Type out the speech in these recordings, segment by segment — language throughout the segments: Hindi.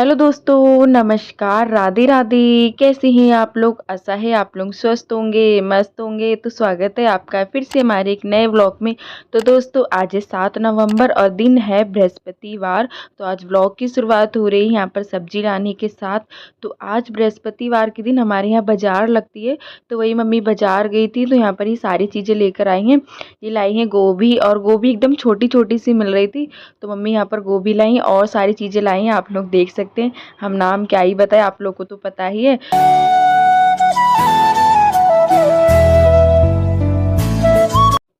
हेलो दोस्तों, नमस्कार, राधे राधे। कैसे हैं आप लोग? आशा है आप लोग स्वस्थ होंगे, मस्त होंगे। तो स्वागत है आपका फिर से हमारे एक नए व्लॉग में। तो दोस्तों आज है 7 नवंबर और दिन है बृहस्पतिवार। तो आज व्लॉग की शुरुआत हो रही है यहाँ पर सब्जी लाने के साथ। तो आज बृहस्पतिवार के दिन हमारे यहाँ बाजार लगती है, तो वही मम्मी बाजार गई थी, तो यहाँ पर ही सारी चीज़ें लेकर आई हैं। ये लाई हैं गोभी, और गोभी एकदम छोटी छोटी सी मिल रही थी, तो मम्मी यहाँ पर गोभी लाई और सारी चीज़ें लाई हैं। आप लोग देख सकते हैं, हम नाम क्या ही बताएं, आप लोग को तो पता ही है।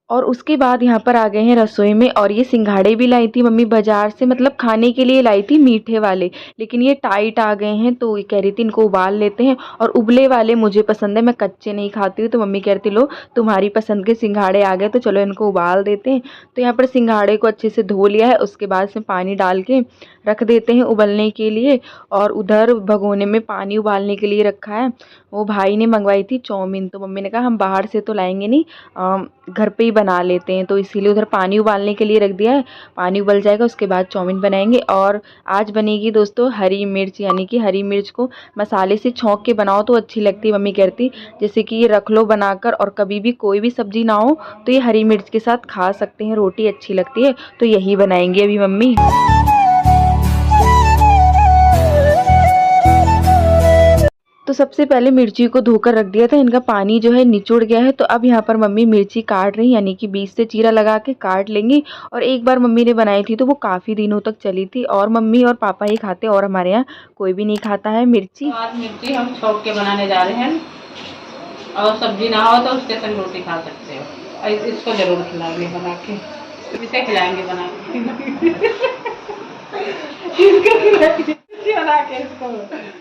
और उसके बाद यहाँ पर आ गए हैं रसोई में, और ये सिंघाड़े भी लाई थी मम्मी बाजार से, मतलब खाने के लिए लाई थी मीठे वाले, लेकिन ये टाइट आ गए हैं, तो ये कह रही थी इनको उबाल लेते हैं। और उबले वाले मुझे पसंद है, मैं कच्चे नहीं खाती हूँ, तो मम्मी कह रही थी लो तुम्हारी पसंद के सिंघाड़े आ गए, तो चलो इनको उबाल देते हैं। तो यहाँ पर सिंघाड़े को अच्छे से धो लिया है, उसके बाद इसमें पानी डाल के रख देते हैं उबलने के लिए। और उधर भगोने में पानी उबालने के लिए रखा है। वो भाई ने मंगवाई थी चाउमीन, तो मम्मी ने कहा हम बाहर से तो लाएंगे नहीं, घर पे ही बना लेते हैं, तो इसीलिए उधर पानी उबालने के लिए रख दिया है। पानी उबल जाएगा उसके बाद चाउमीन बनाएंगे। और आज बनेगी दोस्तों हरी मिर्च, यानी कि हरी मिर्च को मसाले से छौंक के बनाओ तो अच्छी लगती है। मम्मी कहती जैसे कि ये रख लो बनाकर, और कभी भी कोई भी सब्जी ना हो तो ये हरी मिर्च के साथ खा सकते हैं, रोटी अच्छी लगती है, तो यही बनाएंगे अभी मम्मी। तो सबसे पहले मिर्ची को धोकर रख दिया था, इनका पानी जो है निचुड़ गया है। तो अब यहाँ पर मम्मी मिर्ची काट रही, यानी कि बीच से चीरा लगा के काट लेंगी। और एक बार मम्मी ने बनाई थी तो वो काफ़ी दिनों तक चली थी, और मम्मी और पापा ही खाते, और हमारे यहाँ कोई भी नहीं खाता है मिर्ची। तो आज मिर्ची हम छौंक के बनाने जा रहे हैं, और सब्जी ना हो तो उसके संग रोटी खा सकते हो। इसको जरूर खिलाएंगे बना के, इसे खिलाएंगे बना के इसको खिलाएंगे बना के इसको।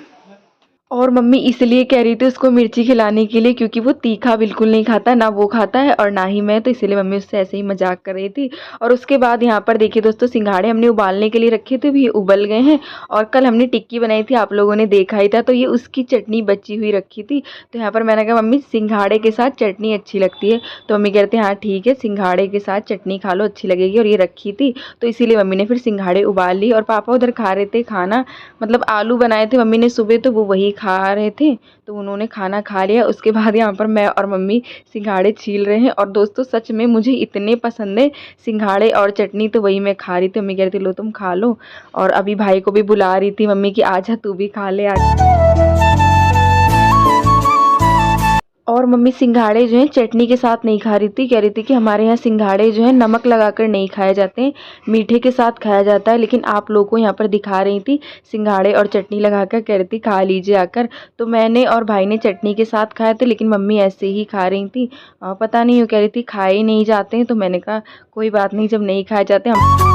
और मम्मी इसलिए कह रही थी उसको मिर्ची खिलाने के लिए, क्योंकि वो तीखा बिल्कुल नहीं खाता, ना वो खाता है और ना ही मैं, तो इसलिए मम्मी उससे ऐसे ही मजाक कर रही थी। और उसके बाद यहाँ पर देखिए दोस्तों, सिंघाड़े हमने उबालने के लिए रखे थे, भी उबल गए हैं। और कल हमने टिक्की बनाई थी, आप लोगों ने देखा ही था, तो ये उसकी चटनी बची हुई रखी थी। तो यहाँ पर मैंने कहा मम्मी सिंघाड़े के साथ चटनी अच्छी लगती है, तो मम्मी कहते हैं हाँ ठीक है, सिंघाड़े के साथ चटनी खा लो अच्छी लगेगी, और ये रखी थी, तो इसीलिए मम्मी ने फिर सिंघाड़े उबाल ली। और पापा उधर खा रहे थे खाना, मतलब आलू बनाए थे मम्मी ने सुबह, तो वो वही खा रहे थे, तो उन्होंने खाना खा लिया। उसके बाद यहाँ पर मैं और मम्मी सिंघाड़े छील रहे हैं। और दोस्तों सच में मुझे इतने पसंद है सिंघाड़े और चटनी, तो वही मैं खा रही थी। मम्मी कह रही थी लो तुम खा लो, और अभी भाई को भी बुला रही थी मम्मी कि आजा तू भी खा ले आज। और मम्मी सिंघाड़े जो हैं चटनी के साथ नहीं खा रही थी, कह रही थी कि हमारे यहाँ सिंघाड़े जो है नमक लगाकर नहीं खाए जाते हैं, मीठे के साथ खाया जाता है। लेकिन आप लोगों को यहाँ पर दिखा रही थी सिंघाड़े और चटनी लगाकर, कह रही थी खा लीजिए आकर। तो मैंने और भाई ने चटनी के साथ खाए थे, लेकिन मम्मी ऐसे ही खा रही थी। पता नहीं, वो कह रही थी खाए ही नहीं जाते हैं, तो मैंने कहा कोई बात नहीं, जब नहीं खाए जाते हम।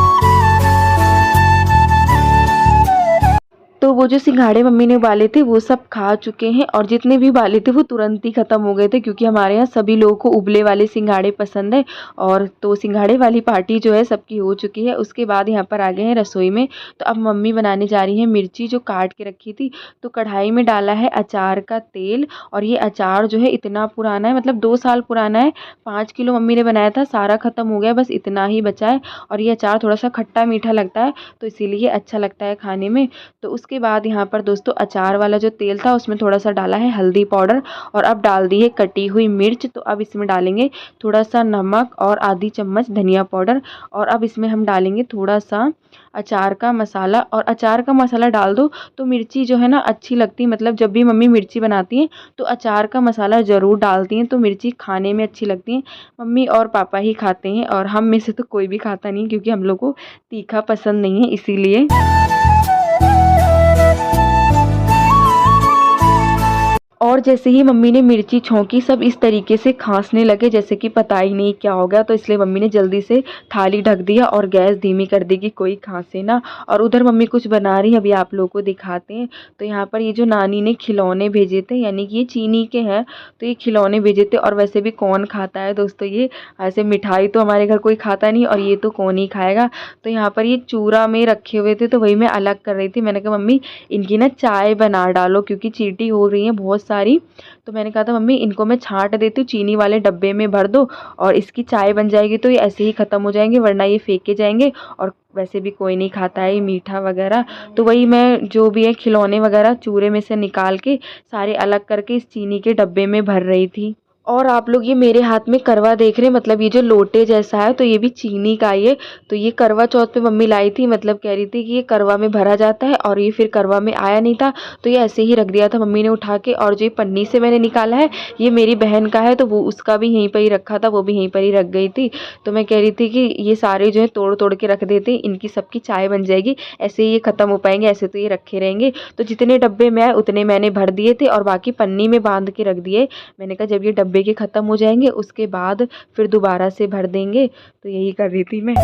तो वो जो सिंघाड़े मम्मी ने उबाले थे वो सब खा चुके हैं, और जितने भी उबाले थे वो तुरंत ही ख़त्म हो गए थे, क्योंकि हमारे यहाँ सभी लोगों को उबले वाले सिंघाड़े पसंद है। और तो सिंघाड़े वाली पार्टी जो है सबकी हो चुकी है। उसके बाद यहाँ पर आ गए हैं रसोई में। तो अब मम्मी बनाने जा रही है मिर्ची जो काट के रखी थी। तो कढ़ाई में डाला है अचार का तेल, और ये अचार जो है इतना पुराना है, मतलब 2 साल पुराना है। 5 किलो मम्मी ने बनाया था, सारा ख़त्म हो गया, बस इतना ही बचा है। और ये अचार थोड़ा सा खट्टा मीठा लगता है, तो इसीलिए अच्छा लगता है खाने में। तो उसके बाद यहाँ पर दोस्तों अचार वाला जो तेल था उसमें थोड़ा सा डाला है हल्दी पाउडर, और अब डाल दी है कटी हुई मिर्च। तो अब इसमें डालेंगे थोड़ा सा नमक और आधी चम्मच धनिया पाउडर, और अब इसमें हम डालेंगे थोड़ा सा अचार का मसाला। और अचार का मसाला डाल दो तो मिर्ची जो है ना अच्छी लगती, मतलब जब भी मम्मी मिर्ची बनाती हैं तो अचार का मसाला ज़रूर डालती हैं, तो मिर्ची खाने में अच्छी लगती है। मम्मी और पापा ही खाते हैं, और हम में से तो कोई भी खाता नहीं, क्योंकि हम लोग को तीखा पसंद नहीं है इसीलिए। और जैसे ही मम्मी ने मिर्ची छौंकी सब इस तरीके से खांसने लगे, जैसे कि पता ही नहीं क्या हो गया, तो इसलिए मम्मी ने जल्दी से थाली ढक दिया और गैस धीमी कर दी कि कोई खांसे ना। और उधर मम्मी कुछ बना रही है, अभी आप लोगों को दिखाते हैं। तो यहाँ पर ये जो नानी ने खिलौने भेजे थे, यानी कि ये चीनी के हैं, तो ये खिलौने भेजे थे। और वैसे भी कौन खाता है दोस्तों ये, ऐसे मिठाई तो हमारे घर कोई खाता नहीं, और ये तो कौन ही खाएगा। तो यहाँ पर ये चूरा में रखे हुए थे, तो वही मैं अलग कर रही थी। मैंने कहा मम्मी इनकी ना चाय बना डालो, क्योंकि चींटी हो रही है बहुत सारी। तो मैंने कहा था मम्मी इनको मैं छाँट देती हूँ, चीनी वाले डब्बे में भर दो और इसकी चाय बन जाएगी तो ये ऐसे ही ख़त्म हो जाएंगे, वरना ये फेंके जाएंगे और वैसे भी कोई नहीं खाता है ये मीठा वगैरह। तो वही मैं जो भी है खिलौने वगैरह चूरे में से निकाल के सारे अलग करके इस चीनी के डब्बे में भर रही थी। और आप लोग ये मेरे हाथ में करवा देख रहे हैं, मतलब ये जो लोटे जैसा है तो ये भी चीनी का ही है। तो ये करवा चौथ पे मम्मी लाई थी, मतलब कह रही थी कि ये करवा में भरा जाता है और ये फिर करवा में आया नहीं था तो ये ऐसे ही रख दिया था मम्मी ने उठा के। और जो ये पन्नी से मैंने निकाला है ये मेरी बहन का है, तो वो उसका भी यहीं पर ही रखा था, वो भी यहीं पर ही रख गई थी। तो मैं कह रही थी कि ये सारे जो है तोड़ तोड़ के रख देते, इनकी सबकी चाय बन जाएगी, ऐसे ही ये ख़त्म हो पाएंगे, ऐसे तो ये रखे रहेंगे। तो जितने डब्बे में आए उतने मैंने भर दिए थे और बाकी पन्नी में बांध के रख दिए। मैंने कहा जब ये डब्बे के ख़त्म हो जाएंगे उसके बाद फिर दोबारा से भर देंगे। तो यही कर रही थी मैं।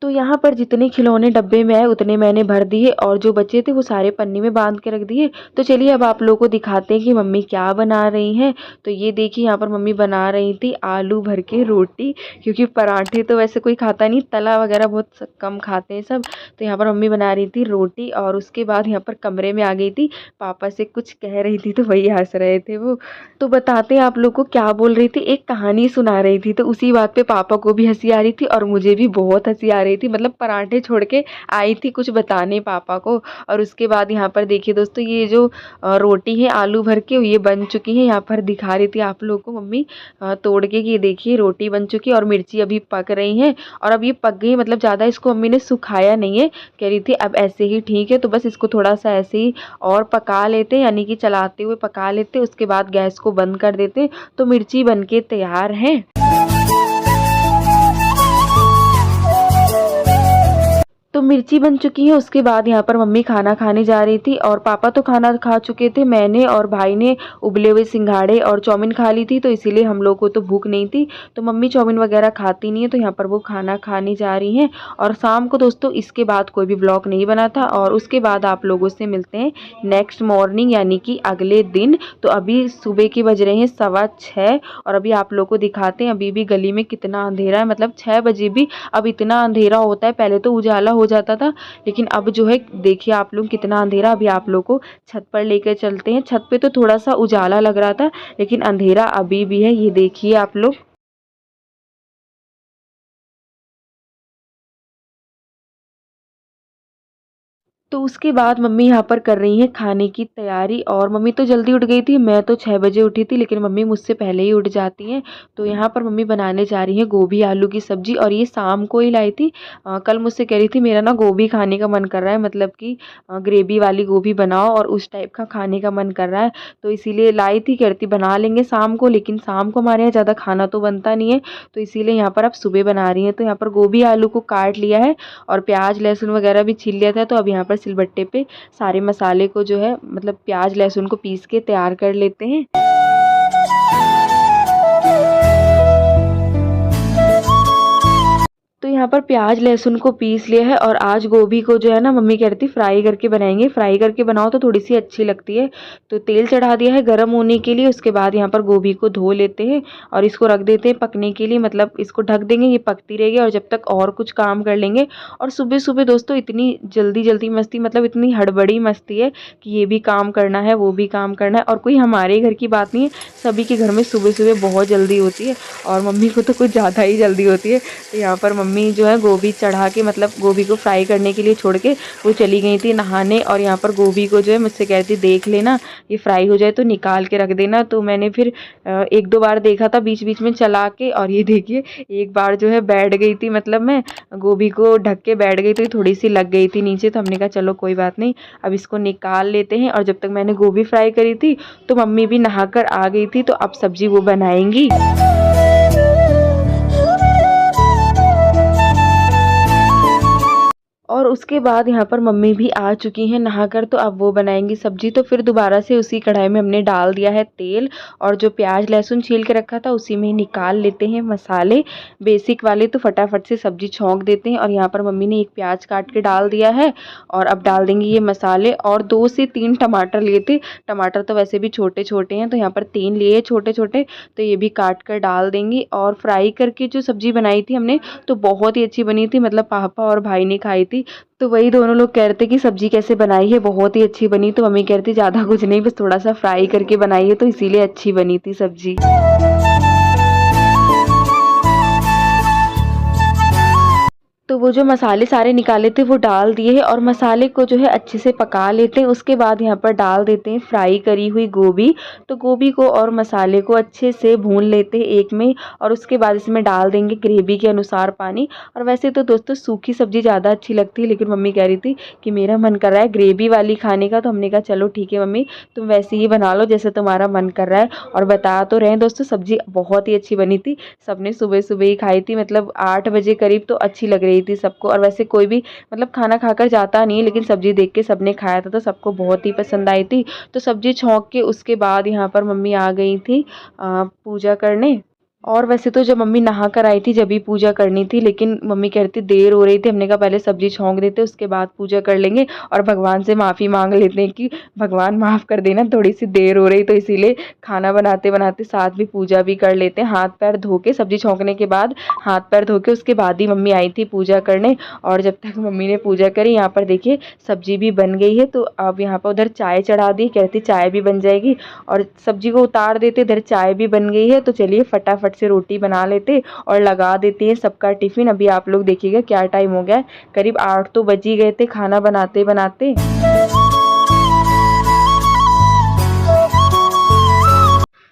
तो यहाँ पर जितने खिलौने डब्बे में आए उतने मैंने भर दिए और जो बचे थे वो सारे पन्नी में बांध के रख दिए। तो चलिए अब आप लोगों को दिखाते हैं कि मम्मी क्या बना रही हैं। तो ये देखिए यहाँ पर मम्मी बना रही थी आलू भर के रोटी, क्योंकि पराठे तो वैसे कोई खाता नहीं, तला वगैरह बहुत कम खाते हैं सब। तो यहाँ पर मम्मी बना रही थी रोटी और उसके बाद यहाँ पर कमरे में आ गई थी, पापा से कुछ कह रही थी तो वही हंस रहे थे वो। तो बताते हैं आप लोग को क्या बोल रही थी, एक कहानी सुना रही थी। तो उसी बात पे पापा को भी हंसी आ रही थी और मुझे भी बहुत हंसी आ रही थी, मतलब पराठे छोड़ के आई थी कुछ बताने पापा को। और उसके बाद यहाँ पर देखिए दोस्तों ये जो रोटी है आलू भर के ये बन चुकी है। यहाँ पर दिखा रही थी आप लोगों को मम्मी तोड़ के कि ये देखिए रोटी बन चुकी है और मिर्ची अभी पक रही है। और अब ये पक गई, मतलब ज़्यादा इसको मम्मी ने सुखाया नहीं है, कह रही थी अब ऐसे ही ठीक है। तो बस इसको थोड़ा सा ऐसे ही और पका लेते हैं, यानी कि चलाते हुए पका लेते हैं, उसके बाद गैस को बंद कर देते हैं। तो मिर्ची बन के तैयार है। तो मिर्ची बन चुकी है। उसके बाद यहाँ पर मम्मी खाना खाने जा रही थी और पापा तो खाना खा चुके थे, मैंने और भाई ने उबले हुए सिंघाड़े और चाउमीन खा ली थी, तो इसीलिए हम लोग को तो भूख नहीं थी। तो मम्मी चाउमीन वगैरह खाती नहीं है तो यहाँ पर वो खाना खाने जा रही हैं। और शाम को दोस्तों इसके बाद कोई भी ब्लॉग नहीं बना था और उसके बाद आप लोगों से मिलते हैं नेक्स्ट मॉर्निंग, यानी कि अगले दिन। तो अभी सुबह के बज रहे हैं 6:15 और अभी आप लोग को दिखाते हैं अभी भी गली में कितना अंधेरा है। मतलब 6 बजे भी अब इतना अंधेरा होता है, पहले तो उजाला हो जाता था लेकिन अब जो है देखिए आप लोग कितना अंधेरा। अभी आप लोग को छत पर लेकर चलते हैं, छत पे तो थोड़ा सा उजाला लग रहा था लेकिन अंधेरा अभी भी है, ये देखिए आप लोग। तो उसके बाद मम्मी यहाँ पर कर रही हैं खाने की तैयारी और मम्मी तो जल्दी उठ गई थी, मैं तो 6 बजे उठी थी लेकिन मम्मी मुझसे पहले ही उठ जाती हैं। तो यहाँ पर मम्मी बनाने जा रही हैं गोभी आलू की सब्ज़ी और ये शाम को ही लाई थी। कल मुझसे कह रही थी मेरा ना गोभी खाने का मन कर रहा है, मतलब कि ग्रेवी वाली गोभी बनाओ और उस टाइप का खाने का मन कर रहा है। तो इसीलिए लाई थी, कहती बना लेंगे शाम को, लेकिन शाम को हमारे यहाँ ज़्यादा खाना तो बनता नहीं है तो इसीलिए यहाँ पर अब सुबह बना रही हैं। तो यहाँ पर गोभी आलू को काट लिया है और प्याज लहसुन वगैरह भी छील लिया था। तो अब यहाँ पर सिलबट्टे पे सारे मसाले को जो है मतलब प्याज लहसुन को पीस के तैयार कर लेते हैं। तो यहाँ पर प्याज लहसुन को पीस लिया है और आज गोभी को जो है ना मम्मी कह रही थी फ्राई करके बनाएंगे, फ्राई करके बनाओ तो थोड़ी सी अच्छी लगती है। तो तेल चढ़ा दिया है गर्म होने के लिए। उसके बाद यहाँ पर गोभी को धो लेते हैं और इसको रख देते हैं पकने के लिए, मतलब इसको ढक देंगे, ये पकती रहेगी और जब तक और कुछ काम कर लेंगे। और सुबह सुबह दोस्तों इतनी जल्दी जल्दी मस्ती, मतलब इतनी हड़बड़ी मस्ती है कि ये भी काम करना है वो भी काम करना है। और कोई हमारे घर की बात नहीं है, सभी के घर में सुबह सुबह बहुत जल्दी होती है और मम्मी को तो कुछ ज़्यादा ही जल्दी होती है। तो यहाँ पर मम्मी जो है गोभी चढ़ा के, मतलब गोभी को फ्राई करने के लिए छोड़ के वो चली गई थी नहाने। और यहाँ पर गोभी को जो है मुझसे कहती देख लेना ये फ्राई हो जाए तो निकाल के रख देना। तो मैंने फिर 1-2 बार देखा था बीच बीच में चला के, और ये देखिए एक बार जो है बैठ गई थी, मतलब मैं गोभी को ढक के बैठ गई तो थोड़ी सी लग गई थी नीचे। तो हमने कहा चलो कोई बात नहीं, अब इसको निकाल लेते हैं। और जब तक मैंने गोभी फ्राई करी थी तो मम्मी भी नहा कर आ गई थी, तो अब सब्जी वो बनाएंगी। और उसके बाद यहाँ पर मम्मी भी आ चुकी हैं नहाकर, तो अब वो बनाएंगी सब्जी। तो फिर दोबारा से उसी कढ़ाई में हमने डाल दिया है तेल और जो प्याज लहसुन छील के रखा था उसी में ही निकाल लेते हैं मसाले बेसिक वाले। तो फटाफट से सब्जी छौंक देते हैं। और यहाँ पर मम्मी ने एक प्याज काट के डाल दिया है और अब डाल देंगे ये मसाले। और 2 से 3 टमाटर लिए थे, टमाटर तो वैसे भी छोटे छोटे हैं तो यहाँ पर 3 लिए छोटे छोटे, तो ये भी काट कर डाल देंगे। और फ्राई करके जो सब्जी बनाई थी हमने तो बहुत ही अच्छी बनी थी, मतलब पापा और भाई ने खाई थी तो वही दोनों लोग कह रहे थे कि सब्जी कैसे बनाई है, बहुत ही अच्छी बनी। तो मम्मी कह रही थी ज़्यादा कुछ नहीं, बस थोड़ा सा फ्राई करके बनाई है तो इसीलिए अच्छी बनी थी सब्जी। तो वो जो मसाले सारे निकाले थे वो डाल दिए हैं और मसाले को जो है अच्छे से पका लेते हैं। उसके बाद यहाँ पर डाल देते हैं फ्राई करी हुई गोभी। तो गोभी को और मसाले को अच्छे से भून लेते हैं एक में, और उसके बाद इसमें डाल देंगे ग्रेवी के अनुसार पानी। और वैसे तो दोस्तों सूखी सब्ज़ी ज़्यादा अच्छी लगती है, लेकिन मम्मी कह रही थी कि मेरा मन कर रहा है ग्रेवी वाली खाने का। तो हमने कहा चलो ठीक है मम्मी, तुम वैसे ही बना लो जैसे तुम्हारा मन कर रहा है। और बता तो रहे हैं दोस्तों, सब्ज़ी बहुत ही अच्छी बनी थी। सबने सुबह सुबह ही खाई थी, मतलब 8 बजे करीब, तो अच्छी लग रही थी सबको। और वैसे कोई भी मतलब खाना खाकर जाता नहीं है, लेकिन सब्जी देख के सबने खाया था तो सबको बहुत ही पसंद आई थी। तो सब्जी छौंक के उसके बाद यहाँ पर मम्मी आ गई थी पूजा करने। और वैसे तो जब मम्मी नहा कर आई थी जब भी पूजा करनी थी, लेकिन मम्मी कह रही थी देर हो रही थी। हमने कहा पहले सब्जी छौंक देते उसके बाद पूजा कर लेंगे, और भगवान से माफ़ी मांग लेते हैं कि भगवान माफ़ कर देना, थोड़ी सी देर हो रही तो इसीलिए खाना बनाते बनाते साथ भी पूजा भी कर लेते हैं। हाथ पैर धो के, सब्जी छौंकने के बाद हाथ पैर धो के उसके बाद ही मम्मी आई थी पूजा करने। और जब तक मम्मी ने पूजा करी, यहाँ पर देखिए सब्जी भी बन गई है। तो अब यहाँ पर उधर चाय चढ़ा दी, कहती चाय भी बन जाएगी, और सब्जी को उतार देते, इधर चाय भी बन गई है। तो चलिए फटाफट से रोटी बना लेते और लगा देते हैं सबका टिफ़िन। अभी आप लोग देखिएगा क्या टाइम हो गया है, करीब 8 तो बज ही गए थे खाना बनाते बनाते।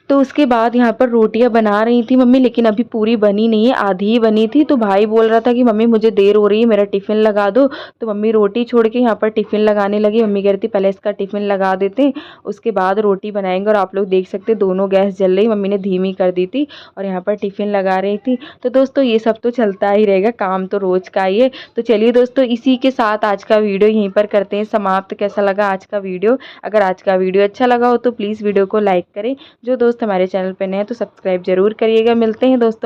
तो उसके बाद यहाँ पर रोटियाँ बना रही थी मम्मी, लेकिन अभी पूरी बनी नहीं है, आधी ही बनी थी। तो भाई बोल रहा था कि मम्मी मुझे देर हो रही है, मेरा टिफ़िन लगा दो। तो मम्मी रोटी छोड़ के यहाँ पर टिफ़िन लगाने लगी। मम्मी कह रही थी पहले इसका टिफ़िन लगा देते हैं, उसके बाद रोटी बनाएंगे। और आप लोग देख सकते हैं दोनों गैस जल रही, मम्मी ने धीमी कर दी थी और यहाँ पर टिफ़िन लगा रही थी। तो दोस्तों ये सब तो चलता ही रहेगा, काम तो रोज़ का ही है। तो चलिए दोस्तों, इसी के साथ आज का वीडियो यहीं पर करते हैं समाप्त। कैसा लगा आज का वीडियो? अगर आज का वीडियो अच्छा लगा हो तो प्लीज़ वीडियो को लाइक करें। जो दोस्त हमारे चैनल पे नए हैं तो सब्सक्राइब जरूर करिएगा। मिलते हैं दोस्तों।